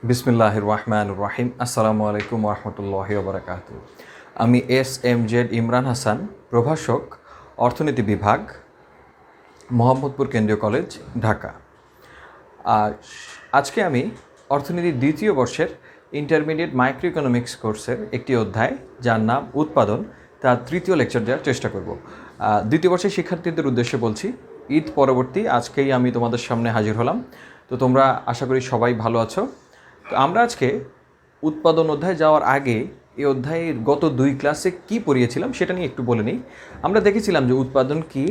বিসমিল্লাহির রহমানির রহিম। আসসালামু আলাইকুম ওরহমতুল্লাহি ওবরাকাতু। আমি SMZ ইমরান হাসান, প্রভাষক, অর্থনীতি বিভাগ, মোহাম্মদপুর কেন্দ্রীয় কলেজ, ঢাকা। আর আজকে আমি অর্থনীতির দ্বিতীয় বর্ষের ইন্টারমিডিয়েট মাইক্রো ইকোনমিক্স কোর্সের একটি অধ্যায়, যার নাম উৎপাদন, তার তৃতীয় লেকচার দেওয়ার চেষ্টা করব। দ্বিতীয় বর্ষের শিক্ষার্থীদের উদ্দেশ্যে বলছি, ঈদ পরবর্তী আজকেই আমি তোমাদের সামনে হাজির হলাম। তো তোমরা আশা করি সবাই ভালো আছো। তো আমরা আজকে উৎপাদন অধ্যায় যাওয়ার আগে এই অধ্যায়ের গত 2 ক্লাসে কি পড়িয়েছিলাম সেটা নিয়ে একটু বলে নিই। আমরা দেখেছিলাম যে উৎপাদন কি,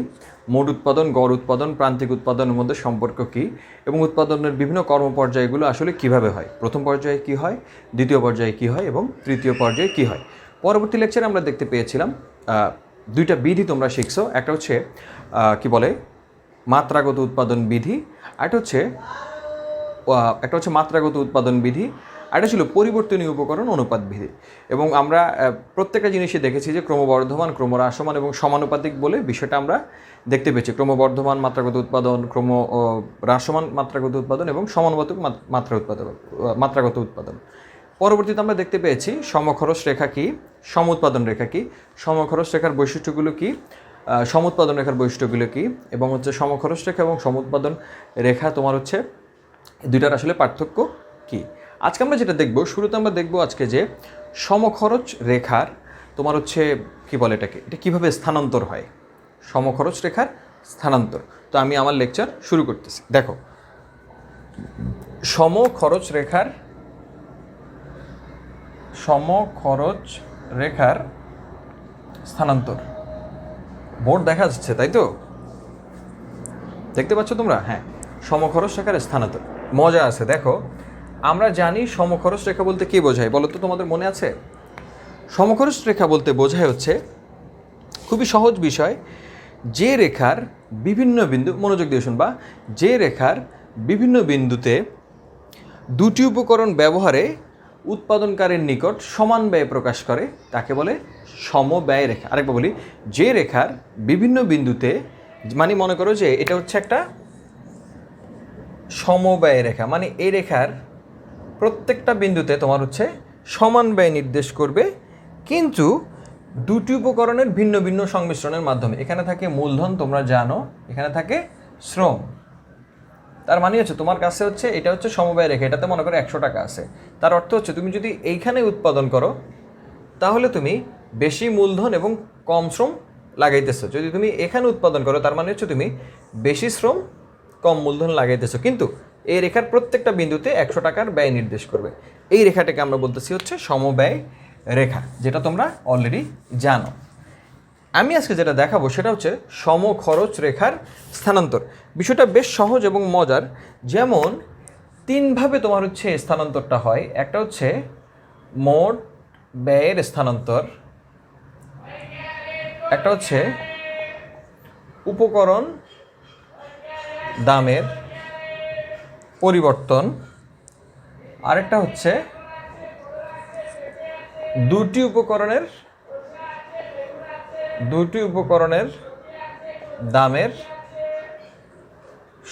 মোট উৎপাদন, গড় উৎপাদন, প্রান্তিক উৎপাদনের মধ্যে সম্পর্ক কি, এবং উৎপাদনের বিভিন্ন কর্মপর্যায়গুলো আসলে কিভাবে হয়, প্রথম পর্যায়ে কি হয়, দ্বিতীয় পর্যায়ে কি হয় এবং তৃতীয় পর্যায়ে কি হয়। পরবর্তী লেকচারে আমরা দেখতে পেয়েছিলাম 2টা বিধি তোমরা শিখছো। একটা হচ্ছে কি বলে মাত্রাগত উৎপাদন বিধি, একটা হচ্ছে মাত্রাগত উৎপাদন বিধি, আর এটা ছিল পরিবর্তনীয় উপকরণ অনুপাত বিধি। এবং আমরা প্রত্যেকটা জিনিসই দেখেছি যে ক্রমবর্ধমান, ক্রমহ্রাসমান এবং সমানুপাতিক বলে বিষয়টা আমরা দেখতে পেয়েছি। ক্রমবর্ধমান মাত্রাগত উৎপাদন, হ্রাসমান মাত্রাগত উৎপাদন এবং সমানুপাতিক মাত্রাগত উৎপাদন। পরবর্তীতে আমরা দেখতে পেয়েছি সমখরচ রেখা কি, সমউৎপাদন রেখা কি, সমখরচ রেখার বৈশিষ্ট্যগুলো কি, সমউৎপাদন রেখার বৈশিষ্ট্যগুলো কি, এবং হচ্ছে সমখরচ রেখা এবং সমউৎপাদন রেখা তোমার হচ্ছে দুইটার আসলে পার্থক্য কি। আজকে আমরা যেটা দেখব, শুরুতে আমরা দেখব আজকে যে সমখরচ রেখার তোমার হচ্ছে কি বলে এটাকে, এটা কীভাবে স্থানান্তর হয়, সমখরচ রেখার স্থানান্তর। তো আমি আমার লেকচার শুরু করতেছি। দেখো, সমখরচ রেখার স্থানান্তর। বোর্ড দেখা যাচ্ছে তাই তো, দেখতে পাচ্ছ তোমরা? হ্যাঁ, সমখরচ রেখার স্থানান্তর। মজা আছে। দেখো, আমরা জানি সমখরচ রেখা বলতে কী বোঝায়, বলো তো, তোমাদের মনে আছে? সমখরচ রেখা বলতে বোঝায় হচ্ছে খুবই সহজ বিষয়, যে রেখার বিভিন্ন বিন্দু, মনোযোগ দিয়ে শুনবা, যে রেখার বিভিন্ন বিন্দুতে দুটি উপকরণ ব্যবহারে উৎপাদনকারীর নিকট সমান ব্যয় প্রকাশ করে তাকে বলে সমব্যয় রেখা। আরেকবার বলি, যে রেখার বিভিন্ন বিন্দুতে, মানে মনে করো যে এটা হচ্ছে একটা সমব্যয় রেখা, মানে এই রেখার প্রত্যেকটা বিন্দুতে তোমার হচ্ছে সমান ব্যয় নির্দেশ করবে, কিন্তু দুটি উপকরণের ভিন্ন ভিন্ন সংমিশ্রণের মাধ্যমে। এখানে থাকে মূলধন, তোমরা জানো, এখানে থাকে শ্রম। তার মানে হচ্ছে তোমার কাছে হচ্ছে এটা হচ্ছে সমব্যয় রেখা, এটাতে মনে করো 100 টাকা আছে। তার অর্থ হচ্ছে তুমি যদি এইখানে উৎপাদন করো তাহলে তুমি বেশি মূলধন এবং কম শ্রম লাগাইতেছো। যদি তুমি এখানে উৎপাদন করো তার মানে হচ্ছে তুমি বেশি শ্রম কম মূলধন লাগাইতেছো, কিন্তু এই রেখার প্রত্যেকটা বিন্দুতে 100 টাকার ব্যয় নির্দেশ করবে। এই রেখাটাকে আমরা বলতেছি হচ্ছে সমব্যয় রেখা, যেটা তোমরা অলরেডি জানো। আমি আজকে যেটা দেখাবো সেটা হচ্ছে সমখরচ রেখার স্থানান্তর। বিষয়টা বেশ সহজ এবং মজার। যেমন 3ভাবে তোমার হচ্ছে স্থানান্তরটা হয়। একটা হচ্ছে মোট ব্যয়ের স্থানান্তর, একটা হচ্ছে উপকরণ দামের পরিবর্তন, আরেকটা হচ্ছে দুটি উপকরণের দামের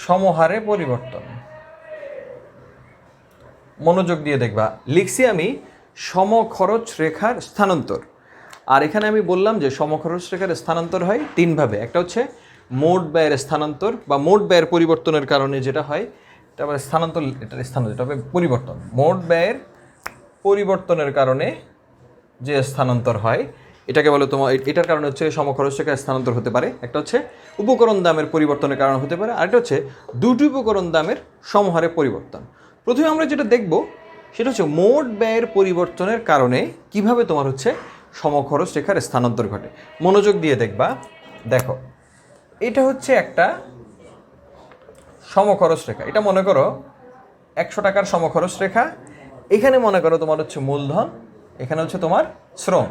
সমহারে পরিবর্তন। মনোযোগ দিয়ে দেখবা, লিখছি আমি সমখরচ রেখার স্থানান্তর। আর এখানে আমি বললাম যে সমখরচ রেখার স্থানান্তর হয় 3ভাবে। একটা হচ্ছে মোট ব্যয়ের স্থানান্তর বা মোট ব্যয়ের পরিবর্তনের কারণে যেটা হয়, এটা আবার স্থানান্তর, এটার স্থানান্তর, এটা হবে পরিবর্তন। মোট ব্যয়ের পরিবর্তনের কারণে যে স্থানান্তর হয় এটাকে বলে তোমার, এটার কারণে হচ্ছে সমখরচ রেখার স্থানান্তর হতে পারে। একটা হচ্ছে উপকরণ দামের পরিবর্তনের কারণে হতে পারে, আরেকটা হচ্ছে দুটি উপকরণ দামের সমহারে পরিবর্তন। প্রথমে আমরা যেটা দেখব সেটা হচ্ছে মোট ব্যয়ের পরিবর্তনের কারণে কিভাবে তোমার হচ্ছে সমখরচ রেখার স্থানান্তর ঘটে। মনোযোগ দিয়ে দেখবা। দেখো, এটা হচ্ছে একটা সমখরচ রেখা। এটা মনে করো 100 টাকার সমখরচ রেখা। এখানে মনে করো তোমার হচ্ছে মূলধন, এখানে হচ্ছে তোমার শ্রম।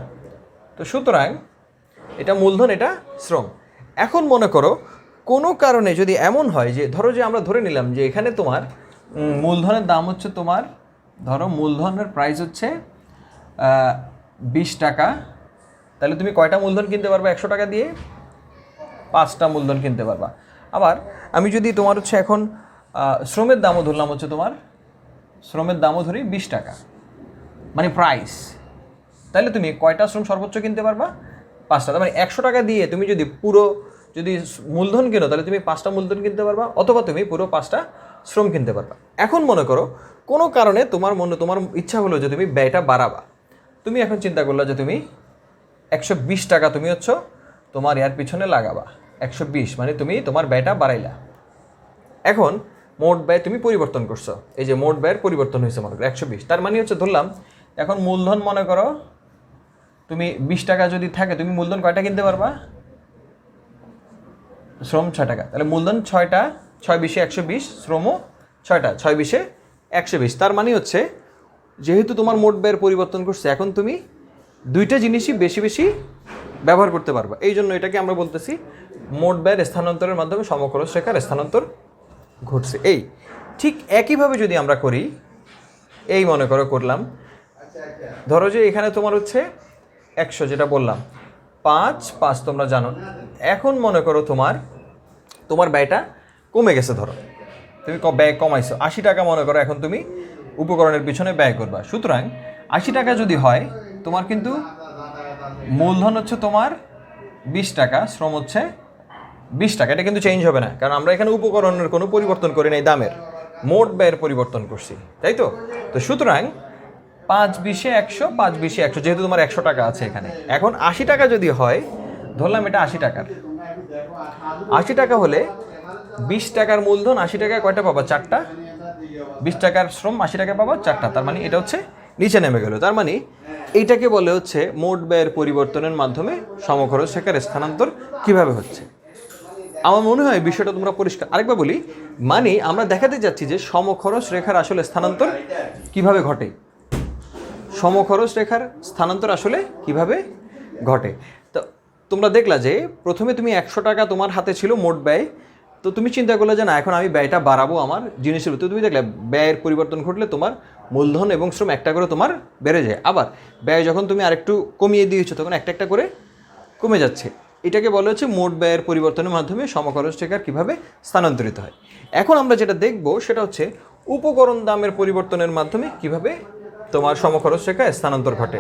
তো সুতরাং এটা মূলধন, এটা শ্রম। এখন মনে করো কোনো কারণে যদি এমন হয় যে, ধরো যে আমরা ধরে নিলাম যে এখানে তোমার মূলধনের দাম হচ্ছে তোমার, ধরো মূলধনের প্রাইস হচ্ছে 20 টাকা, তাহলে তুমি কয়টা মূলধন কিনতে পারবা 100 টাকা দিয়ে? 5টা মূলধন কিনতে পারবা। আবার আমি যদি তোমার হচ্ছে এখন শ্রমের দামও ধরলাম হচ্ছে তোমার শ্রমের দামও ধরি 20 টাকা, মানে প্রাইস। তাহলে তুমি কয়টা শ্রম সর্বোচ্চ কিনতে পারবা? 5টা। তার মানে 100 টাকা দিয়ে তুমি যদি মূলধন কিনো তাহলে তুমি 5টা মূলধন কিনতে পারবা, অথবা তুমি পুরো 5টা শ্রম কিনতে পারবা। এখন মনে করো কোনো কারণে তোমার ইচ্ছা হলো যে তুমি ব্যয়টা বাড়াবা। তুমি এখন চিন্তা করলো যে তুমি 120 টাকা তুমি তোমার এর পিছনে লাগাবা। 120 মানে তুমি তোমার ব্যয়টা বাড়াইলা। এখন মোট ব্যয় তুমি পরিবর্তন করছো, এই যে মোট ব্যয়ের পরিবর্তন হয়েছে মনে করো 120। তার মানে ধরলাম এখন মূলধন মনে করো তুমি 20 টাকা যদি থাকে, তুমি মূলধন কয়টা কিনতে পারবা? শ্রম 6 টাকা, তাহলে মূলধন 6টা, 6 20 120, শ্রমও 6টা, 6 20 120। তার মানে যেহেতু তোমার মোট ব্যয়ের পরিবর্তন করছে, এখন তুমি দুইটা জিনিসই বেশি বেশি ব্যবহার করতে পারবা। এই জন্য এটাকে আমরা বলতেছি মোট ব্যয়ের স্থানান্তরের মাধ্যমে সমখরচ রেখার স্থানান্তর ঘটছে। এই ঠিক একইভাবে যদি আমরা করি, এই মনে করো করলাম, ধরো যে এখানে তোমার 100, যেটা বললাম 5 5 তোমরা জানো। এখন মনে করো তোমার ব্যয়টা কমে গেছে, ধরো তুমি ব্যয় কমাইছো 80 টাকা মনে করো, এখন তুমি উপকরণের পিছনে ব্যয় করবা। সুতরাং 80 টাকা যদি হয়, তোমার কিন্তু মূলধন তোমার 20 টাকা, শ্রম 20 টাকা। এটা কিন্তু চেঞ্জ হবে না, কারণ আমরা এখানে উপকরণের কোনো পরিবর্তন করি নাই, দামের মোট ব্যয়ের পরিবর্তন করছি, তাই তো। সুতরাং 5 20 100, 5 20 100, যেহেতু তোমার 100 টাকা আছে এখানে। এখন 80 টাকা যদি হয়, ধরলাম এটা 80 টাকার, 80 টাকা হলে 20 টাকার মূলধন, 80 টাকায় কয়টা পাবা? 4টা। 20 টাকার শ্রম, 80 টাকা পাবা 4টা। তার মানে এটা নিচে নেমে গেল। তার মানে এইটাকে বলে মোট ব্যয়ের পরিবর্তনের মাধ্যমে সমখরচ রেখার স্থানান্তর কিভাবে হচ্ছে। আমার মনে হয় বিষয়টা তোমরা পরিষ্কার। আরেকবার বলি, মানে আমরা দেখাতে যাচ্ছি যে সমখরচ রেখার আসলে স্থানান্তর কিভাবে ঘটে। সমখরচ রেখার স্থানান্তর আসলে কিভাবে ঘটে। তো তোমরা দেখলা যে প্রথমে তুমি 100 টাকা তোমার হাতে ছিল মোট ব্যয়, তো তুমি চিন্তা করলে যে না, এখন আমি ব্যয়টা বাড়াবো আমার জিনিসের উপর। তুমি দেখলে ব্যয়ের পরিবর্তন ঘটলে তোমার মূলধন এবং শ্রম একটা করে তোমার বেড়ে যায়। আবার ব্যয় যখন তুমি আরেকটু কমিয়ে দিয়েছো, তখন একটা একটা করে কমে যাচ্ছে। এটাকে বলা হচ্ছে মোট ব্যয়ের পরিবর্তনের মাধ্যমে সমখরচ রেখার কীভাবে স্থানান্তরিত হয়। এখন আমরা যেটা দেখব সেটা উপকরণ দামের পরিবর্তনের মাধ্যমে কিভাবে তোমার সমখরচ রেখায় স্থানান্তর ঘটে।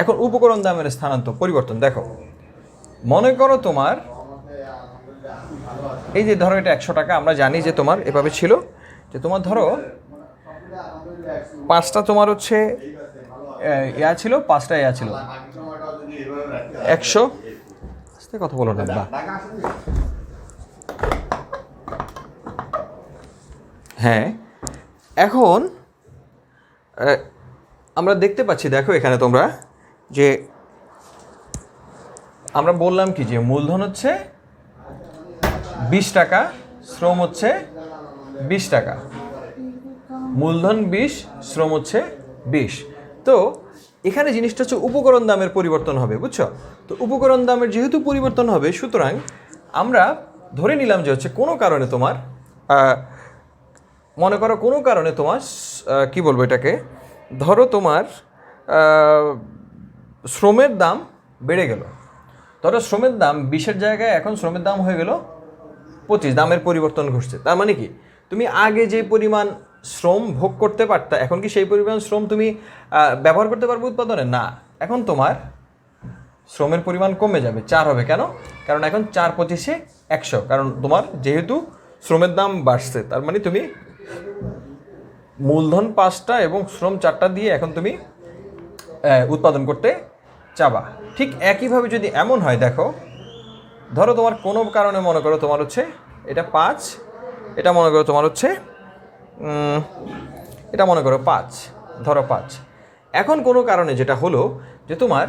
এখন উপকরণ দামের স্থানান্তর পরিবর্তন দেখো, মনে করো তোমার এই যে ধরো এটা 100 টাকা, আমরা জানি যে তোমার এভাবে ছিল যে তোমার ধরো 5টা তোমার ইয়া ছিল, 5টা ইয়া ছিল 100, কথা বলো না বা। হ্যাঁ, এখন আমরা দেখতে পাচ্ছি, দেখো এখানে তোমরা যে আমরা বললাম কি যে মূলধন 20 টাকা, শ্রম 20 টাকা, মূলধন 20, শ্রম 20। তো এখানে জিনিসটা উপকরণ দামের পরিবর্তন হবে, বুঝছো? তো উপকরণ দামের যেহেতু পরিবর্তন হবে, সুতরাং আমরা ধরে নিলাম যে কোনো কারণে তোমার মনে করো কোনো কারণে তোমার কি বলবো এটাকে, ধরো তোমার শ্রমের দাম বেড়ে গেল। ধরো শ্রমের দাম 20-এর জায়গায় এখন শ্রমের দাম হয়ে গেল 25, দামের পরিবর্তন ঘটছে। তার মানে কি, তুমি আগে যে পরিমাণ শ্রম ভোগ করতে পারতা, এখন কি সেই পরিমাণ শ্রম তুমি ব্যবহার করতে পারবে উৎপাদনে? না, এখন তোমার শ্রমের পরিমাণ কমে যাবে, 4 হবে। কেন? কারণ এখন 4 25 100, কারণ তোমার যেহেতু শ্রমের দাম বাড়ছে, তার মানে তুমি মূলধন 5টা এবং শ্রম 4টা দিয়ে এখন তুমি উৎপাদন করতে চাবা। ঠিক একইভাবে যদি এমন হয়, দেখো ধরো তোমার কোনো কারণে মনে করো তোমার এটা 5, এটা মনে করো তোমার এটা মনে করো 5, ধরো 5। এখন কোনো কারণে যেটা হলো যে তোমার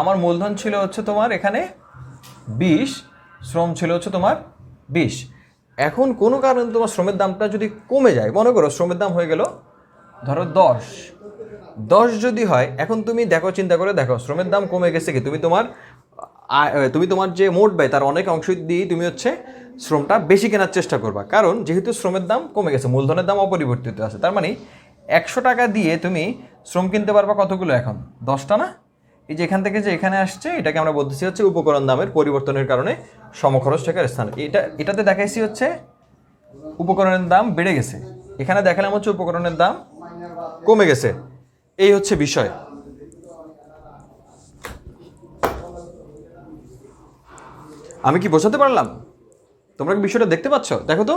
আমার মূলধন ছিল তোমার এখানে 20, শ্রম ছিল তোমার 20। এখন কোনো কারণে তোমার শ্রমের দামটা যদি কমে যায়, মনে করো শ্রমের দাম হয়ে গেল ধরো 10 যদি হয়, এখন তুমি দেখো, চিন্তা করে দেখো শ্রমের দাম কমে গেছে কি, তুমি তোমার যে মোট ব্যয় তার অনেক অংশ দিয়ে তুমি শ্রমটা বেশি কেনার চেষ্টা করবা, কারণ যেহেতু শ্রমের দাম কমে গেছে, মূলধনের দাম অপরিবর্তিত আছে। তার মানে 100 টাকা দিয়ে তুমি শ্রম কিনতে পারবা কতগুলো? এখন 10টা না? এই যে এখান থেকে যে এখানে আসছে এটাকে আমরা বলতেছি হচ্ছে উপকরণ দামের পরিবর্তনের কারণে সমখরচ টাকার স্থান। এটাতে দেখাইছি হচ্ছে উপকরণের দাম বেড়ে গেছে, এখানে দেখালাম হচ্ছে উপকরণের দাম কমে গেছে। এই হচ্ছে বিষয়। আমি কি বোঝাতে পারলাম? তোমরা কি বিষয়টা দেখতে পাচ্ছ? দেখো তো,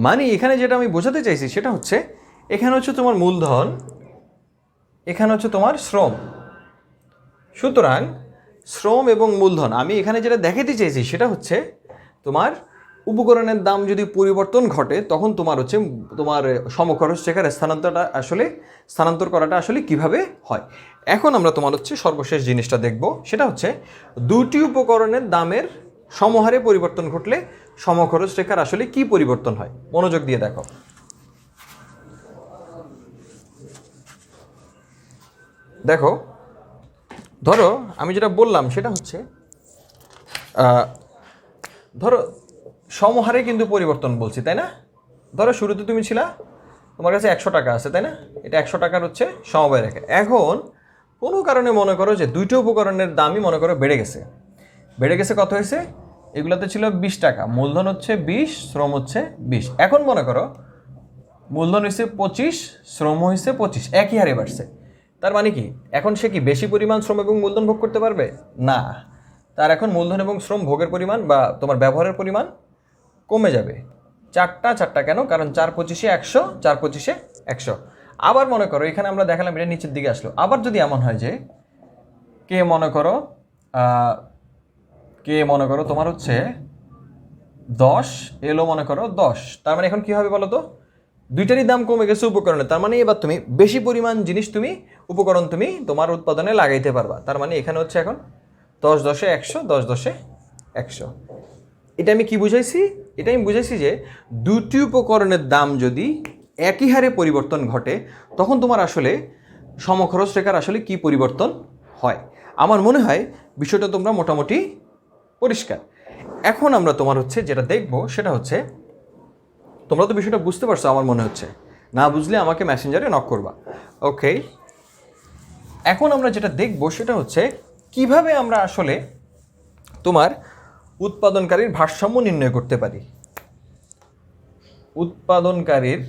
মানে এখানে যেটা আমি বোঝাতে চাইছি সেটা হচ্ছে এখানে হচ্ছে তোমার মূলধন, এখানে হচ্ছে তোমার শ্রম। সুতরাং শ্রম এবং মূলধন আমি এখানে যেটা দেখাতে চাইছি সেটা হচ্ছে তোমার উপকরণের দাম যদি পরিবর্তন ঘটে তখন তোমার হচ্ছে তোমার সমখরচ রেখার স্থানান্তর করাটা আসলে কিভাবে হয়। এখন আমরা তোমার হচ্ছে সর্বশেষ জিনিসটা দেখব, সেটা হচ্ছে দুটি উপকরণের দামের সমহারে পরিবর্তন ঘটলে সমখরচ রেখার আসলে কি পরিবর্তন হয়। মনোযোগ দিয়ে দেখো। দেখো, ধরো আমি যেটা বললাম সেটা হচ্ছে ধরো সমহারে কিন্তু পরিবর্তন বলছি, তাই না? ধরো শুরুতে তুমি ছিলা, তোমার কাছে 100 টাকা আছে, তাই না? এটা 100 টাকার হচ্ছে সমবায় রেখা। এখন কোনো কারণে মনে করো যে দুইটা উপকরণের দামই মনে করো বেড়ে গেছে। কত হয়েছে? এগুলোতে ছিল 20 টাকা, মূলধন হচ্ছে 20, শ্রম হচ্ছে 20। এখন মনে করো মূলধন হয়েছে 25, শ্রম হয়েছে 25, একই হারে বাড়ছে। তার মানে কি এখন সে কি বেশি পরিমাণ শ্রম এবং মূলধন ভোগ করতে পারবে না? তার এখন মূলধন এবং শ্রম ভোগের পরিমাণ বা তোমার ব্যবহারের পরিমাণ কমে যাবে। চারটা কেন? কারণ 4×25 100, 4×25 100। আবার মনে করো এখানে আমরা দেখালাম এটা নিচের দিকে আসলো। আবার যদি এমন হয় যে কে মনে করো তোমার হচ্ছে 10 এলো, মনে করো 10, তার মানে এখন কি হবে বলো তো? দুইটারই দাম কমে গেছে উপকরণে, তার মানে এবার তুমি বেশি পরিমাণ জিনিস উপকরণ তুমি তোমার উৎপাদনে লাগাইতে পারবা। তার মানে এখানে হচ্ছে এখন 10 10 100, 10 10 100। এটা আমি কি বুঝাইছি? এটা আমি বুঝাইছি যে দুটি উপকরণের দাম যদি একই হারে পরিবর্তন ঘটে তখন তোমার আসলে সমখরচ রেখার আসলে কি পরিবর্তন হয়। আমার মনে হয় বিষয়টা তোমরা মোটামুটি পরিষ্কার। এখন আমরা তোমার হচ্ছে যেটা দেখব সেটা হচ্ছে, তোমরা তো বিষয়টা বুঝতে পারছো আমার মনে হচ্ছে, না বুঝলে আমাকে মেসেঞ্জারে নক করবা। ওকে, এখন আমরা যেটা দেখব সেটা হচ্ছে কিভাবে আমরা আসলে তোমার উৎপাদনকারীর ভারসাম্য নির্ণয় করতে পারি। উৎপাদনকারীর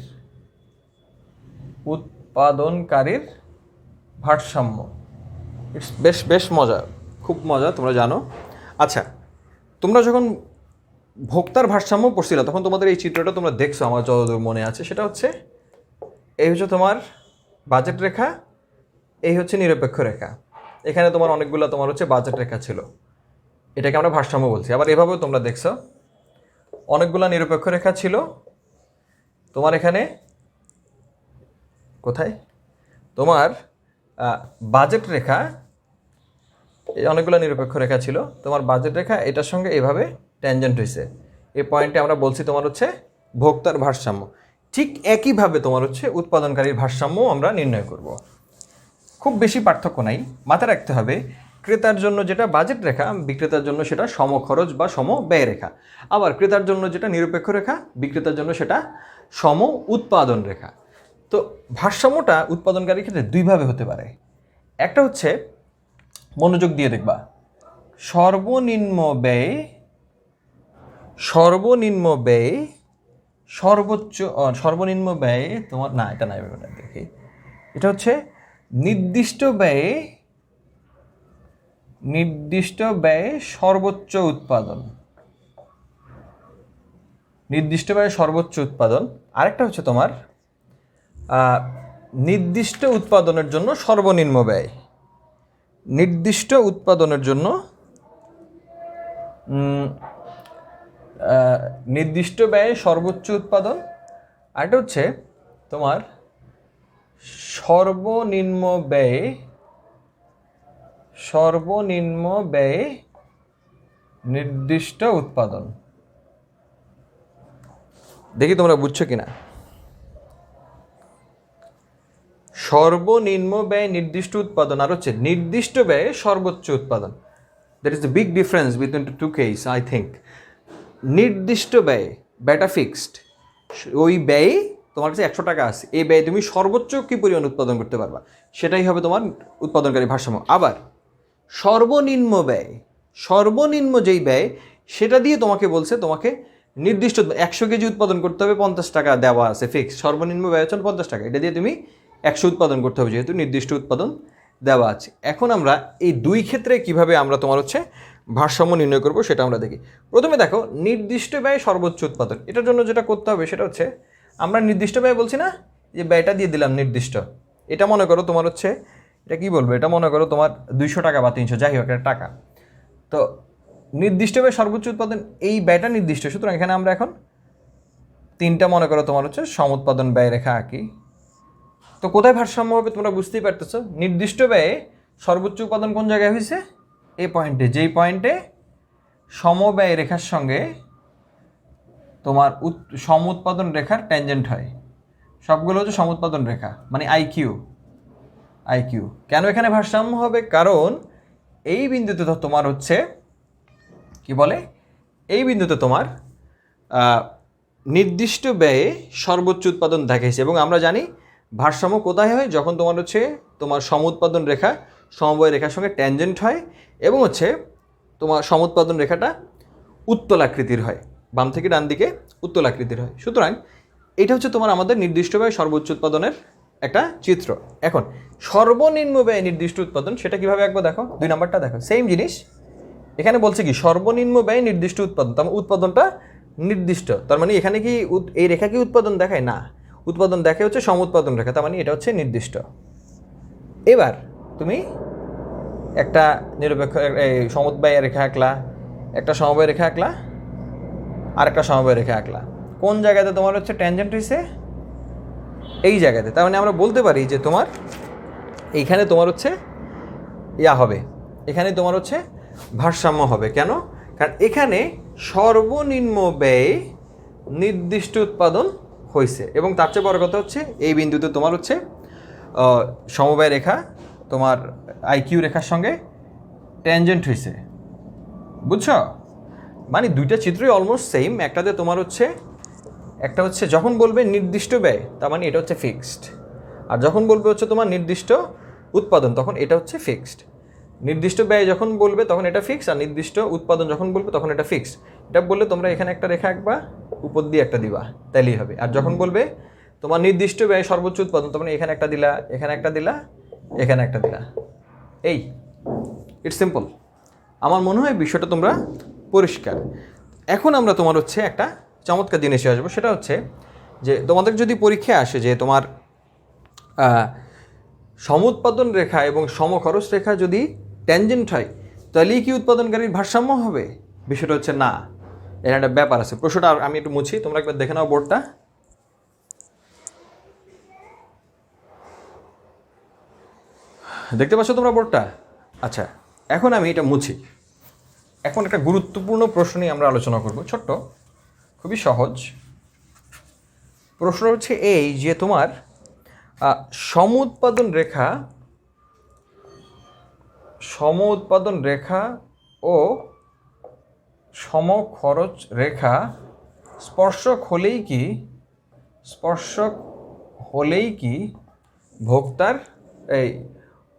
ভারসাম্য, বেশ মজা, খুব মজা, তোমরা জানো। আচ্ছা, তোমরা যখন ভোক্তার ভারসাম্য পড়ছিল তখন তোমাদের এই চিত্রটা তোমরা দেখছো, আমার যতদূর মনে আছে সেটা হচ্ছে এই হচ্ছে তোমার বাজেট রেখা, এই হচ্ছে নিরপেক্ষ রেখা। এখানে তোমার অনেকগুলো তোমার হচ্ছে বাজেট রেখা ছিল, এটাকে আমরা ভারসাম্য বলছি। আবার এভাবেও তোমরা দেখছো অনেকগুলো নিরপেক্ষ রেখা ছিল তোমার এখানে। কোথায় তোমার বাজেট রেখা, এই অনেকগুলো নিরপেক্ষ রেখা ছিল তোমার বাজেট রেখা, এটার সঙ্গে এভাবে ট্যানজেন্ট হয়েছে। এই পয়েন্টে আমরা বলছি তোমার হচ্ছে ভোক্তার ভারসাম্য। ঠিক একইভাবে তোমার হচ্ছে উৎপাদনকারীর ভারসাম্য আমরা নির্ণয় করব। খুব বেশি পার্থক্য নাই, মাথায় রাখতে হবে ক্রেতার জন্য যেটা বাজেট রেখা, বিক্রেতার জন্য সেটা সমখরচ বা সম ব্যয় রেখা। আবার ক্রেতার জন্য যেটা নিরপেক্ষ রেখা, বিক্রেতার জন্য সেটা সম উৎপাদন রেখা। তো ভারসাম্যটা উৎপাদনকারীর ক্ষেত্রে দুইভাবে হতে পারে। একটা হচ্ছে, মনোযোগ দিয়ে দেখবা, সর্বনিম্ন ব্যয় সর্বনিম্ন ব্যয় তোমার, না এটা নাই, দেখি এটা হচ্ছে নির্দিষ্ট ব্যয়ে সর্বোচ্চ উৎপাদন। আরেকটা হচ্ছে তোমার নির্দিষ্ট উৎপাদনের জন্য সর্বনিম্ন ব্যয়। নির্দিষ্ট উৎপাদনের জন্য নির্দিষ্ট ব্যয়ে সর্বোচ্চ উৎপাদন। আরেকটা হচ্ছে তোমার সর্বনিম্ন ব্যয়ে নির্দিষ্ট উৎপাদন। দেখি তোমরা বুঝছো কিনা। সর্বনিম্ন ব্যয় নির্দিষ্ট উৎপাদন আর হচ্ছে নির্দিষ্ট ব্যয়ে সর্বোচ্চ উৎপাদন। That is the big difference between two case, I think. নির্দিষ্ট ব্যয়টা ফিক্সড, ওই ব্যয়ে তোমার কাছে 100 টাকা আছে, এই ব্যয় তুমি সর্বোচ্চ কী পরিমাণ উৎপাদন করতে পারবা, সেটাই হবে তোমার উৎপাদনকারী ভারসাম্য। আবার সর্বনিম্ন যেই ব্যয় সেটা দিয়ে তোমাকে বলছে তোমাকে নির্দিষ্ট 100 কেজি উৎপাদন করতে হবে, 50 টাকা দেওয়া আছে ফিক্স, সর্বনিম্ন ব্যয় হচ্ছে 50 টাকা, এটা দিয়ে তুমি 100 উৎপাদন করতে হবে যেহেতু নির্দিষ্ট উৎপাদন দেওয়া আছে। এখন আমরা এই দুই ক্ষেত্রে কিভাবে আমরা তোমার হচ্ছে ভারসাম্য নির্ণয় করব সেটা আমরা দেখি। প্রথমে দেখো নির্দিষ্ট ব্যয় সর্বোচ্চ উৎপাদন, এটার জন্য যেটা করতে হবে সেটা হচ্ছে আমরা নির্দিষ্ট ব্যয় বলছি না, যে ব্যয়টা দিয়ে দিলাম নির্দিষ্ট, এটা মনে করো তোমার হচ্ছে, এটা কী বলবো, এটা মনে করো তোমার 200 টাকা বা 300 যাই হোক একটা টাকা। তো নির্দিষ্ট ব্যয় সর্বোচ্চ উৎপাদন, এই ব্যয়টা নির্দিষ্ট, সুতরাং এখানে আমরা এখন 3টা মনে করো তোমার হচ্ছে সমুৎপাদন ব্যয় রেখা আঁকি। তো কোথায় ভারসাম্য হবে তোমরা বুঝতেই পারতেছো, নির্দিষ্ট ব্যয়ে সর্বোচ্চ উৎপাদন কোন জায়গায় হয়েছে, এই পয়েন্টে, যেই পয়েন্টে সমব্যয় রেখার সঙ্গে তোমার সমুৎপাদন রেখার ট্যানজেন্ট হয়, সবগুলো হচ্ছে সমুৎপাদন রেখা, মানে আইকিউ। কেন এখানে ভারসাম্য হবে, কারণ এই বিন্দুতে তো তোমার হচ্ছে কি বলে, এই বিন্দুতে তোমার নির্দিষ্ট ব্যয়ে সর্বোচ্চ উৎপাদন দেখাইছে, এবং আমরা জানি ভারসাম্য কোথায় হয়, যখন তোমার হচ্ছে তোমার সমুৎপাদন রেখা সমবায় রেখার সঙ্গে ট্যানজেন্ট হয় এবং হচ্ছে তোমার সমুৎপাদন রেখাটা উত্তলাকৃতির হয়, বাম থেকে ডান দিকে উত্তলাকৃতির হয়। সুতরাং এটা হচ্ছে তোমার আমাদের নির্দিষ্ট ব্যয় সর্বোচ্চ উৎপাদনের একটা চিত্র। এখন সর্বনিম্ন ব্যয় নির্দিষ্ট উৎপাদন, সেটা কীভাবে একবার দেখো, 2 নাম্বারটা দেখো, সেম জিনিস। এখানে বলছে কি সর্বনিম্ন ব্যয় নির্দিষ্ট উৎপাদন, তার মানে উৎপাদনটা নির্দিষ্ট, তার মানে এখানে কি এই রেখা কি উৎপাদন দেখায় না, উৎপাদন দেখে হচ্ছে সমুৎপাদন রেখা, তার মানে এটা হচ্ছে নির্দিষ্ট। এবার তুমি একটা নিরপেক্ষ সমুৎবায় রেখা আঁকলা, একটা সমবায় রেখা আঁকলা, আর একটা সমবায় রেখা আঁকলা, কোন জায়গাতে তোমার হচ্ছে ট্যানজেন্ট হয়েছে, এই জায়গাতে। তার মানে আমরা বলতে পারি যে তোমার এইখানে তোমার হচ্ছে হবে, এখানে তোমার হচ্ছে ভারসাম্য হবে। কেন, কারণ এখানে সর্বনিম্ন ব্যয়ে নির্দিষ্ট উৎপাদন হয়েছে, এবং তার চেয়ে বড় কথা হচ্ছে এই বিন্দুতে তোমার হচ্ছে সমবায় রেখা তোমার আইকিউ রেখার সঙ্গে ট্যানজেন্ট হয়েছে, বুঝছো? মানে দুইটা চিত্রই অলমোস্ট সেম। একটাতে তোমার হচ্ছে একটা হচ্ছে যখন বলবে নির্দিষ্ট ব্যয়, তার মানে এটা হচ্ছে ফিক্সড, আর যখন বলবে হচ্ছে তোমার নির্দিষ্ট উৎপাদন, তখন এটা হচ্ছে ফিক্সড। নির্দিষ্ট ব্যয় যখন বলবে তখন এটা ফিক্সড, আর নির্দিষ্ট উৎপাদন যখন বলবে তখন এটা ফিক্সড। এটা বললে তোমরা এখানে একটা রেখা আঁকবা, উপর দিয়ে একটা দিবা, তাইলেই হবে। আর যখন বলবে তোমার নির্দিষ্ট ব্যয় সর্বোচ্চ উৎপাদন, তখন এখানে একটা দিলা, এখানে একটা দিলা, এখানে একটা দিলা, এই ইটস সিম্পল। আমার মনে হয় বিষয়টা তোমরা পরিষ্কার। এখন আমরা তোমার হচ্ছে একটা চমৎকার জিনিসে আসবো, সেটা হচ্ছে যে তোমাদের যদি পরীক্ষায় আসে যে তোমার সমুৎপাদন রেখা এবং সমখরচ রেখা যদি ট্যানজেন্ট হয়, তাহলেই কি উৎপাদনকারীর ভারসাম্য হবে? বিষয়টা হচ্ছে না, এর একটা ব্যাপার আছে। প্রশ্নটা আমি একটু মুছি, তোমরা একবার দেখে নাও বোর্ডটা। দেখতে পাচ্ছ তোমরা বোর্ডটা? আচ্ছা, এখন আমি এটা মুছি। এখন একটা গুরুত্বপূর্ণ প্রশ্ন নিয়ে আমরা আলোচনা করব, ছোট্ট, খুবই সহজ প্রশ্ন হচ্ছে এই যে তোমার সমউৎপাদন রেখা ও সমখরচ রেখা স্পর্শক হলেই কি ভোক্তার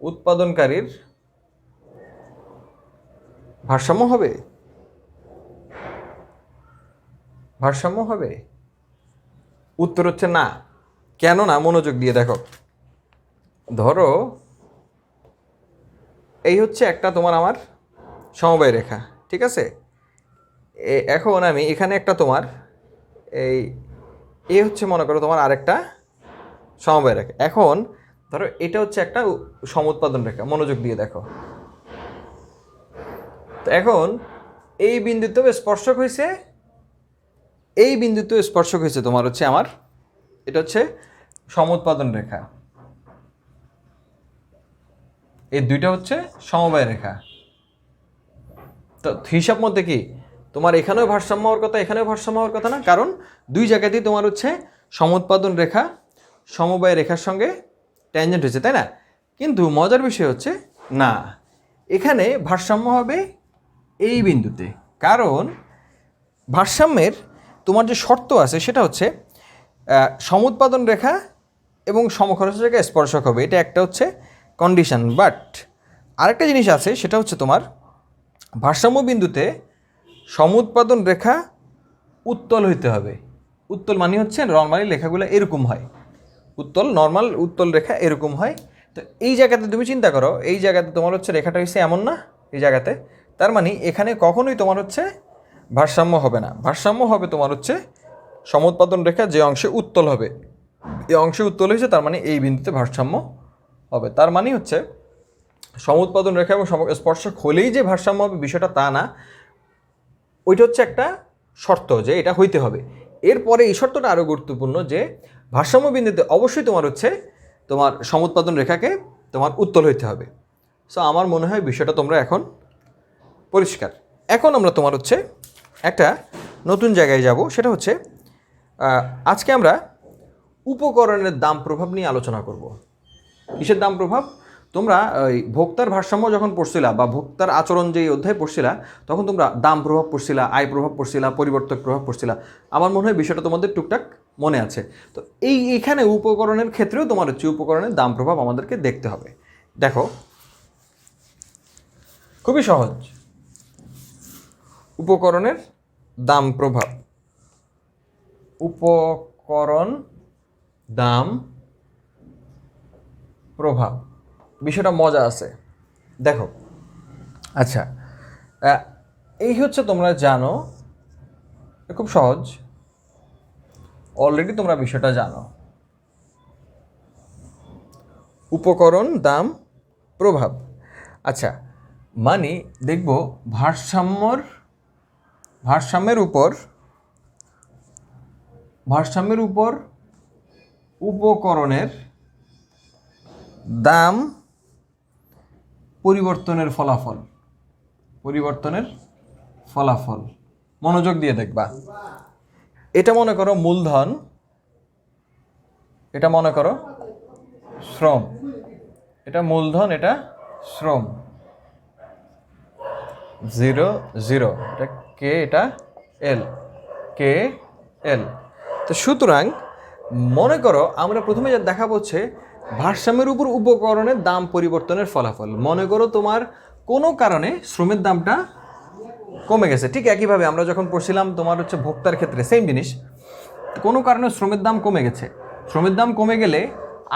উৎপাদনকারীর ভারসাম্য হবে? উত্তর হচ্ছে না। কেন না? মনোযোগ দিয়ে দেখো। ধরো এই হচ্ছে একটা তোমার আমার সমবায় রেখা, ঠিক আছে? এখন আমি এখানে একটা তোমার এই হচ্ছে মনে করো তোমার আরেকটা সমবায় রেখা। এখন ধরো এটা হচ্ছে একটা সমউৎপাদন রেখা, মনোযোগ দিয়ে দেখো। তো এখন এই বিন্দুতেও স্পর্শক হয়েছে, এই বিন্দুতেও স্পর্শক হয়েছে তোমার হচ্ছে আমার, এটা হচ্ছে সমউৎপাদন রেখা, এই দুইটা হচ্ছে সমবায় রেখা। তো হিসাব মধ্যে কি তোমার এখানেও ভারসাম্য হওয়ার কথা, এখানেও ভারসাম্য হওয়ার কথা না, কারণ দুই জায়গাতেই তোমার হচ্ছে সমউৎপাদন রেখা সমবায় রেখার সঙ্গে ট্যানজেন্ট হয়েছে, তাই না? কিন্তু মজার বিষয় হচ্ছে না, এখানে ভারসাম্য হবে এই বিন্দুতে, কারণ ভারসাম্যের তোমার যে শর্ত আছে সেটা হচ্ছে সমুৎপাদন রেখা এবং সমখরচ রেখা স্পর্শক হবে, এটা একটা হচ্ছে কন্ডিশন। বাট আরেকটা জিনিস আছে, সেটা হচ্ছে তোমার ভারসাম্য বিন্দুতে সমুৎপাদন রেখা উত্তল হইতে হবে। উত্তল মানে হচ্ছে নর্মালি লেখাগুলো এরকম হয়, উত্তল নর্মাল উত্তল রেখা এরকম হয়। তো এই জায়গাতে তুমি চিন্তা করো, এই জায়গাতে তোমার হচ্ছে রেখাটা হচ্ছে এমন না, এই জায়গাতে, তার মানে এখানে কখনোই তোমার হচ্ছে ভারসাম্য হবে না। ভারসাম্য হবে তোমার হচ্ছে সমুৎপাদন রেখা যে অংশে উত্তল হবে, এই অংশে উত্তল হয়েছে, তার মানে এই বিন্দুতে ভারসাম্য হবে। তার মানে হচ্ছে সমুৎপাদন রেখা এবং স্পর্শক হলেই যে ভারসাম্য হবে বিষয়টা তা না, ওইটা হচ্ছে একটা শর্ত যে এটা হইতে হবে। এরপরে এই শর্তটা আরও গুরুত্বপূর্ণ যে ভারসাম্য বিন্দুতে অবশ্যই তোমার হচ্ছে তোমার সমুৎপাদন রেখাকে তোমার উত্তল হইতে হবে। সো আমার মনে হয় বিষয়টা তোমরা এখন পরিষ্কার। এখন আমরা তোমার হচ্ছে একটা নতুন জায়গায় যাব, সেটা হচ্ছে আজকে আমরা উপকরণের দাম প্রভাব নিয়ে আলোচনা করব। কিসের দাম প্রভাব? তোমরা ওই ভোক্তার ভারসাম্য যখন পড়ছিলা বা ভোক্তার আচরণ যেই অধ্যায় পড়ছিলা, তখন তোমরা দাম প্রভাব পড়ছিলা, আয় প্রভাব পড়ছিলা, পরিবর্তক প্রভাব পড়ছিলা। আমার মনে হয় বিষয়টা তোমাদের টুকটাক মনে আছে। তো এইখানে উপকরণের ক্ষেত্রেও তোমার হচ্ছে উপকরণের দাম প্রভাব আমাদেরকে দেখতে হবে। দেখো, খুবই সহজ, উপকরণের দাম প্রভাব, উপকরণ দাম প্রভাব, বিষয়টা মজা আছে। দেখো, আচ্ছা, এই হচ্ছে তোমরা জানো, খুব সহজ, অলরেডি তোমরা বিষয়টা জানো, উপকরণ দাম প্রভাব। আচ্ছা, মানে দেখব ভারসাম্যের উপর উপকরণের দাম পরিবর্তনের ফলাফল, মনোযোগ দিয়ে দেখবা। এটা মনে করো মূলধন, এটা মনে করো শ্রম, এটা মূলধন, এটা শ্রম, 0 0, এটা কে, এটা এল, কে এল। তো সুতরাং মনে করো আমরা প্রথমে যা দেখাবো হচ্ছে ভারসাম্যের উপর উপকরণের দাম পরিবর্তনের ফলাফল। মনে করো তোমার কোনো কারণে শ্রমের দামটা কমে গেছে, ঠিক একইভাবে আমরা যখন পড়ছিলাম তোমার হচ্ছে ভোক্তার ক্ষেত্রে সেম জিনিস, কোনো কারণে শ্রমের দাম কমে গেছে। শ্রমের দাম কমে গেলে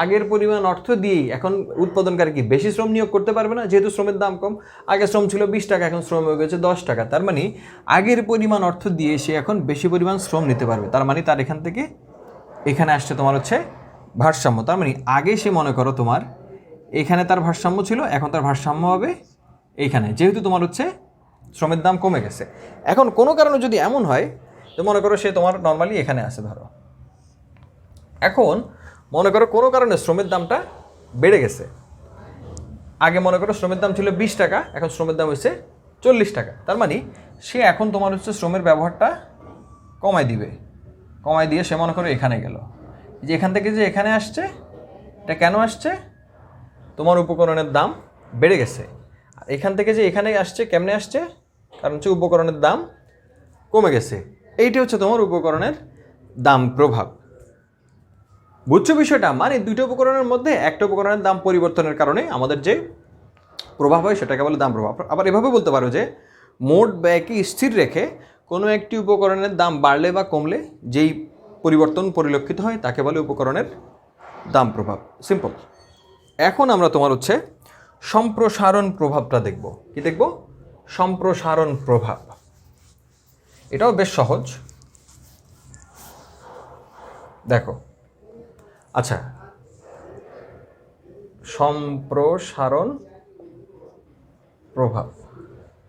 আগের পরিমাণ অর্থ দিয়েই এখন উৎপাদনকারী কি বেশি শ্রম নিয়োগ করতে পারবে না, যেহেতু শ্রমের দাম কম। আগে শ্রম ছিল 20 টাকা, এখন শ্রম হয়ে গেছে 10 টাকা। তার মানে আগের পরিমাণ অর্থ দিয়ে সে এখন বেশি পরিমাণ শ্রম নিতে পারবে। তার মানে তার এখান থেকে এখানে আসছে তোমার হচ্ছে ভারসাম্য। তার মানে আগে সে মনে করো তোমার এখানে তার ভারসাম্য ছিল, এখন তার ভারসাম্য হবে এইখানে, যেহেতু তোমার হচ্ছে শ্রমের দাম কমে গেছে। এখন কোনো কারণে যদি এমন হয়, তো মনে করো সে তোমার নর্মালি এখানে আছে ধরো, এখন মনে করো কোনো কারণে শ্রমের দামটা বেড়ে গেছে। আগে মনে করো শ্রমের দাম ছিল 20 টাকা, এখন শ্রমের দাম হচ্ছে 40 টাকা। তার মানে সে এখন তোমার হচ্ছে শ্রমের ব্যবহারটা কমাই দিয়ে সে মনে করো এখানে গেল, যে এখান থেকে যে এখানে আসছে, এটা কেন আসছে? তোমার উপকরণের দাম বেড়ে গেছে। আর এখান থেকে যে এখানে আসছে, কেমনে আসছে? কারণ হচ্ছে উপকরণের দাম কমে গেছে। এইটি হচ্ছে তোমার উপকরণের দাম প্রভাব। বুঝছো বিষয়টা? মানে দুইটা উপকরণের মধ্যে একটা উপকরণের দাম পরিবর্তনের কারণে আমাদের যে প্রভাব হয় সেটাকে বলে দাম প্রভাব। আবার এভাবে বলতে পারো যে মোট ব্যয়কে স্থির রেখে কোনো একটি উপকরণের দাম বাড়লে বা কমলে যেই পরিবর্তন পরিলক্ষিত হয় তাকে বলে উপকরণের দাম প্রভাব। সিম্পল। এখন আমরা তোমার হচ্ছে সম্প্রসারণ প্রভাবটা দেখব। কি দেখব? সম্প্রসারণ প্রভাব। এটাও বেশ সহজ, দেখো। আচ্ছা,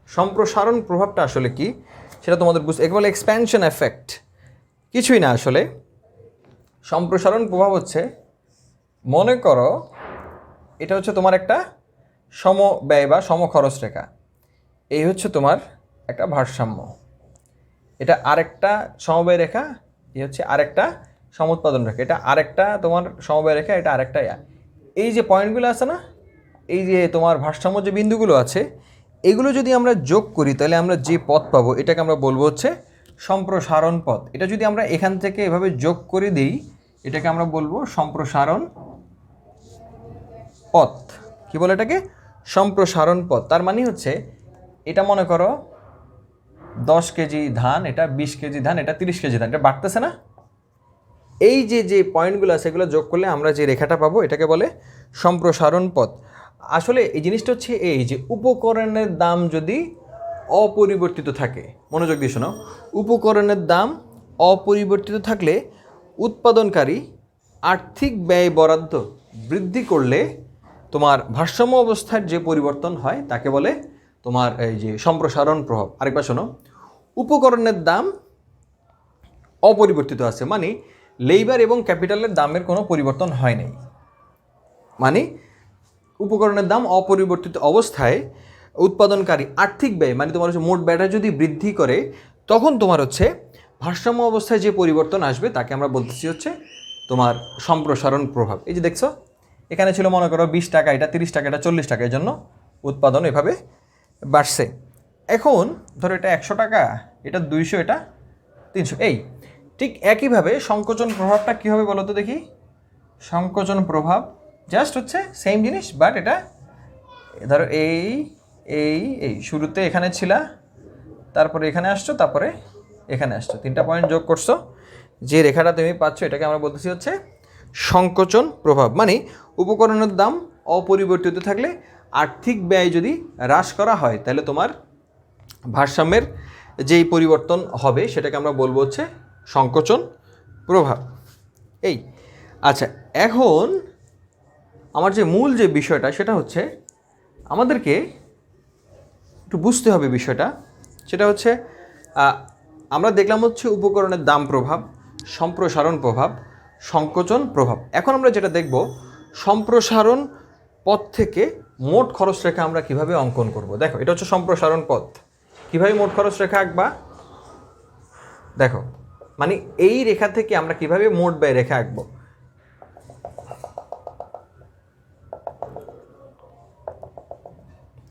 সম্প্রসারণ প্রভাবটা আসলে কি সেটা তোমাদের বুঝতে, একে বলে এক্সপ্যানশন এফেক্ট, কিছুই না আসলে। সম্প্রসারণ প্রভাব হচ্ছে, মনে করো এটা হচ্ছে তোমার একটা সমব্যয় বা সমখরচ রেখা, এই হচ্ছে তোমার একটা ভারসাম্য, এটা আরেকটা সমব্যয় রেখা, এই হচ্ছে আরেকটা সমুৎপাদন রেখা, এটা আরেকটা তোমার সমব্যয় রেখা, এটা আরেকটা। এই যে পয়েন্টগুলো আছে না, এই যে তোমার ভারসাম্য যে বিন্দুগুলো আছে, এগুলো যদি আমরা যোগ করি তাহলে আমরা যে পথ পাবো এটাকে আমরা বলবো হচ্ছে সম্প্রসারণ পথ। এটা যদি আমরা এখান থেকে এভাবে যোগ করে দিই, এটাকে আমরা বলবো সম্প্রসারণ পথ। কি বলে এটাকে? সম্প্রসারণ পথ। তার মানে হচ্ছে এটা মনে করো 10 কেজি ধান, এটা 20 কেজি ধান, এটা 30 কেজি ধান, এটা বাড়তেছে না? এই যে পয়েন্টগুলো আছে এগুলো যোগ করলে আমরা যে রেখাটা পাবো এটাকে বলে সম্প্রসারণ পথ। আসলে এই জিনিসটা হচ্ছে এই যে উপকরণের দাম যদি অপরিবর্তিত থাকে, মনোযোগ দিয়ে শোনো, উপকরণের দাম অপরিবর্তিত থাকলে উৎপাদনকারী আর্থিক ব্যয় বরাদ্দ বৃদ্ধি করলে তোমার ভারসাম্য অবস্থার যে পরিবর্তন হয় তাকে বলে তোমার এই যে সম্প্রসারণ প্রভাব। আরেকবার শোনো, উপকরণের দাম অপরিবর্তিত আছে, মানে লেবার এবং ক্যাপিটালের দামের কোনো পরিবর্তন হয় নাই, মানে উপকরণের দাম অপরিবর্তিত অবস্থায় উৎপাদনকারী আর্থিক ব্যয় মানে তোমার হচ্ছে মোট ব্যয়টা যদি বৃদ্ধি করে, তখন তোমার হচ্ছে ভারসাম্য অবস্থায় যে পরিবর্তন আসবে তাকে আমরা বলতেছি হচ্ছে তোমার সম্প্রসারণ প্রভাব। এই যে দেখছো এখানে ছিল মনে করো 20 টাকা, এটা 30 টাকা, এটা 40 টাকা, এর জন্য উৎপাদন এভাবে বাড়ছে। এখন ধরো এটা 100 টাকা, এটা 200, এটা 300। এই ঠিক একইভাবে সংকোচন প্রভাবটা কী হবে বলো তো দেখি? সংকোচন প্রভাব জাস্ট হচ্ছে সেম জিনিস, বাট এটা ধরো এই এই এই শুরুতে এখানে ছিল, তারপরে এখানে আসছো, তারপরে এখানে আসছো, 3টা পয়েন্ট যোগ করছো, যে রেখাটা তুমি পাচ্ছ এটাকে আমরা বলতেছি হচ্ছে সংকোচন প্রভাব। মানে উপকরণের দাম অপরিবর্তিত থাকলে আর্থিক ব্যয় যদি হ্রাস করা হয় তাহলে তোমার ভারসাম্যের যেই পরিবর্তন হবে সেটাকে আমরা বলবো হচ্ছে সংকোচন প্রভাব। এই আচ্ছা, এখন আমার যে মূল যে বিষয়টা সেটা হচ্ছে আমাদেরকে একটু বুঝতে হবে বিষয়টা, সেটা হচ্ছে আমরা দেখলাম হচ্ছে উপকরণের দাম প্রভাব, সম্প্রসারণ প্রভাব, সংকোচন প্রভাব। এখন আমরা যেটা দেখব সম্প্রসারণ পথ থেকে মোট খরচ রেখা আমরা কিভাবে অঙ্কন করব। দেখো এটা হচ্ছে সম্প্রসারণ পথ, কিভাবে মোট খরচ রেখা আঁকবা দেখো, মানে এই রেখা থেকে আমরা কিভাবে মোট ব্যয় রেখা আঁকবো।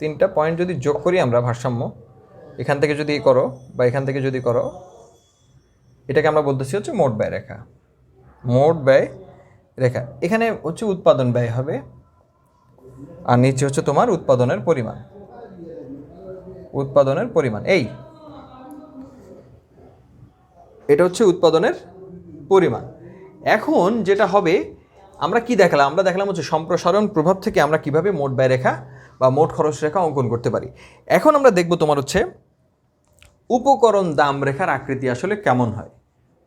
তিনটা পয়েন্ট যদি যোগ করি আমরা ভারসাম্য, এখান থেকে যদি করো বা এখান থেকে যদি করো, এটাকে আমরা বলতেছি হচ্ছে মোট ব্যয় রেখা। মোট ব্যয় রেখা এখানে হচ্ছে উৎপাদন ব্যয় হবে, আর নিচে হচ্ছে তোমার উৎপাদনের পরিমাণ। উৎপাদনের পরিমাণ এই এটা হচ্ছে উৎপাদনের পরিমাণ। এখন যেটা হবে আমরা কি দেখালাম? আমরা দেখালাম হচ্ছে সম্প্রসারণ প্রভাব থেকে আমরা কিভাবে মোট ব্যয় রেখা বা মোট খরচ রেখা অঙ্কন করতে পারি। এখন আমরা দেখব তোমার হচ্ছে উপকরণ দাম রেখার আকৃতি আসলে কেমন হয়।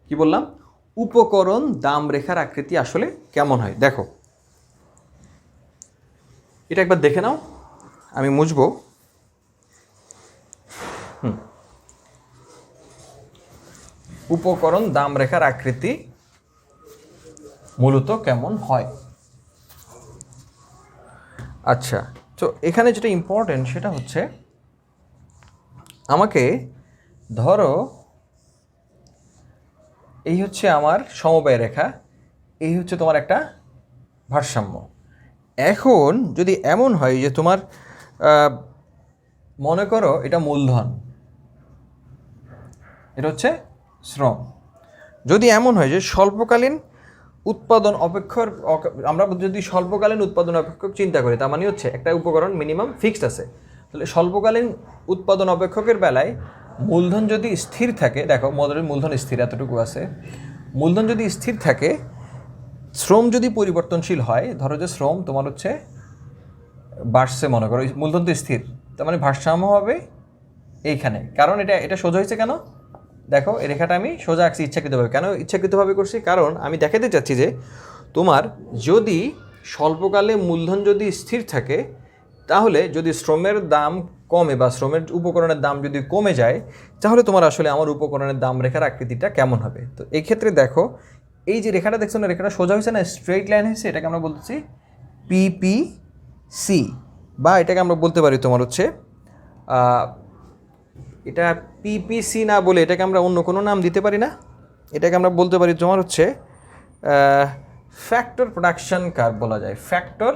কি বললাম? উপকরণ দাম রেখার আকৃতি আসলে কেমন হয়। দেখো এটা একবার দেখে নাও, আমি মুছবো। উপকরণ দাম রেখার আকৃতি মূলত কেমন হয়। আচ্ছা, তো এখানে যেটা ইম্পর্টেন্ট সেটা হচ্ছে আমাকে ধরো এই হচ্ছে আমার সমবায় রেখা, এই হচ্ছে তোমার একটা ভারসাম্য। এখন যদি এমন হয় যে তোমার মনে করো এটা মূলধন, এটা হচ্ছে শ্রম, যদি এমন হয় যে স্বল্পকালীন উৎপাদন অপেক্ষক, আমরা যদি স্বল্পকালীন উৎপাদন অপেক্ষক চিন্তা করি, তার মানে হচ্ছে একটা উপকরণ মিনিমাম ফিক্সড আছে, তাহলে স্বল্পকালীন উৎপাদন অপেক্ষকের বেলায় মূলধন যদি স্থির থাকে, দেখো মূলধন স্থির এতটুকু আছে, মূলধন যদি স্থির থাকে, শ্রম যদি পরিবর্তনশীল হয়, ধরো যে শ্রম তোমার হচ্ছে বাড়ছে, মনে করো মূলধন তো স্থির, তার মানে ভারসাম্য হবে এইখানে। কারণ এটা সোজা হয়েছে কেন? দেখো এই রেখাটা আমি সোজা আঁকছি ইচ্ছাকৃতভাবে। কেন ইচ্ছাকৃতভাবে করছি? কারণ আমি দেখাতে চাচ্ছি যে তোমার যদি স্বল্পকালে মূলধন যদি স্থির থাকে, তাহলে যদি শ্রমের দাম কমে বা শ্রমের উপকরণের দাম যদি কমে যায়, তাহলে তোমার আসলে আমার উপকরণের দাম রেখার আকৃতিটা কেমন হবে। তো এই ক্ষেত্রে দেখো এই যে রেখাটা দেখছো না, রেখাটা সোজা হয়েছে না, স্ট্রেইট লাইন হয়েছে, এটাকে আমরা বলতেছি পিপিসি, বা এটাকে আমরা বলতে পারি তোমার হচ্ছে এটা পিপিসি না বলে এটাকে আমরা অন্য কোনো নাম দিতে পারি না, এটাকে আমরা বলতে পারি তোমার হচ্ছে ফ্যাক্টর প্রোডাকশন কার্ভ বলা যায়, ফ্যাক্টর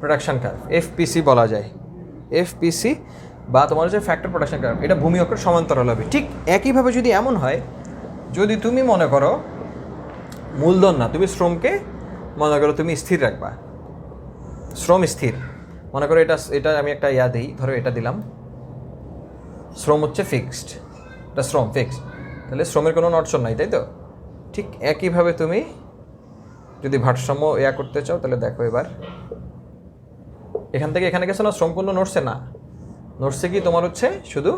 প্রোডাকশন কার্ভ, এফপিসি বলা যায়, এফপিসি বা তোমার হচ্ছে ফ্যাক্টর প্রোডাকশন কার্ভ, এটা ভূমি অক্ষের সমান্তরাল হবে। ঠিক একইভাবে যদি এমন হয়, যদি তুমি মনে করো মূলধন না, তুমি শ্রমকে মনে করো তুমি স্থির রাখবা, শ্রম স্থির, মনে করো এটা আমি একটা দিই, ধরো এটা দিলাম, শ্রম হচ্ছে ফিক্সড, এটা শ্রম ফিক্সড, তাহলে শ্রমের কোনো নড়চড় নাই, তাই তো? ঠিক একইভাবে তুমি যদি ভারসাম্য করতে চাও, তাহলে দেখো এবার এখান থেকে এখানে গেছে না, শ্রম কোনো নড়ছে না, নড়ছে কি তোমার হচ্ছে শুধু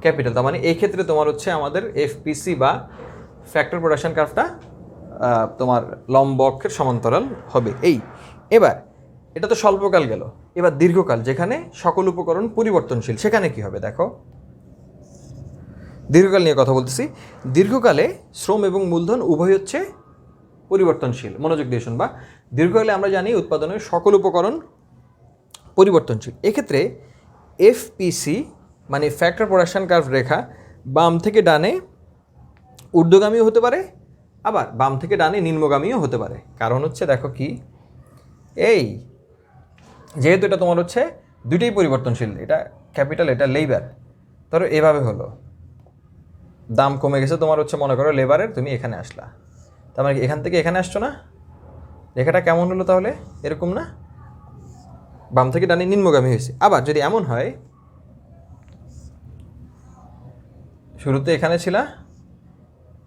ক্যাপিটাল। তার মানে এই ক্ষেত্রে তোমার হচ্ছে আমাদের এফপিসি বা ফ্যাক্টর প্রোডাকশন কার্ভটা তোমার লম্ব অক্ষের সমান্তরাল হবে। এবার এটা তো স্বল্পকাল গেল, এবার দীর্ঘকাল, যেখানে সকল উপকরণ পরিবর্তনশীল, সেখানে কি হবে দেখো। দীর্ঘকাল নিয়ে কথা বলতেছি। দীর্ঘকালে শ্রম এবং মূলধন উভয় হচ্ছে পরিবর্তনশীল। মনোযোগ দিয়ে শুনবা। দীর্ঘকালে আমরা জানি উৎপাদনের সকল উপকরণ পরিবর্তনশীল। এক্ষেত্রে এফপিসি মানে ফ্যাক্টর প্রোডাকশন কার্ভ রেখা বাম থেকে ডানে ঊর্ধ্বগামীও হতে পারে, আবার বাম থেকে ডানে নিম্নগামীও হতে পারে। কারণ হচ্ছে দেখো কি, যেহেতু এটা তোমার হচ্ছে দুইটাই পরিবর্তনশীল, এটা ক্যাপিটাল, এটা লেবার। ধরো এভাবে হলো, দাম কমে গেছে তোমার হচ্ছে মনে করো লেবারের, তুমি এখানে আসলা, তার মানে এখান থেকে এখানে আসছো না, রেখাটা কেমন হলো তাহলে? এরকম না, বাম থেকে ডানে নিম্নগামী হয়েছে। আবার যদি এমন হয়, শুরুতে এখানে ছিলা,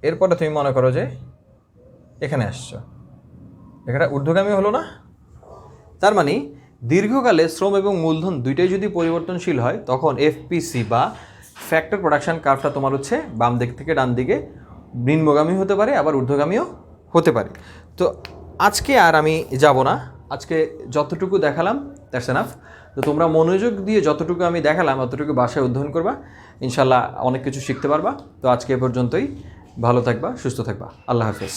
এরপরে তুমি মনে করো যে এখানে আসছো, রেখাটা ঊর্ধ্বগামী হলো না? তার মানে দীর্ঘকালে শ্রম এবং মূলধন দুইটাই যদি পরিবর্তনশীল হয়, তখন এফপিসি বা ফ্যাক্টর প্রোডাকশন কার্ভটা তোমার হচ্ছে বাম দিক থেকে ডান দিকে নিম্নগামী হতে পারে, আবার ঊর্ধ্বগামীও হতে পারে। তো আজকে আর আমি যাব না, আজকে যতটুকু দেখালাম দ্যাটস এনাফ। তো তোমরা মনোযোগ দিয়ে যতটুকু আমি দেখালাম ততটুকু বাসায় অধ্যয়ন করবা, ইনশাল্লাহ অনেক কিছু শিখতে পারবা। তো আজকে এ পর্যন্তই, ভালো থাকবা, সুস্থ থাকবা, আল্লাহ হাফেজ।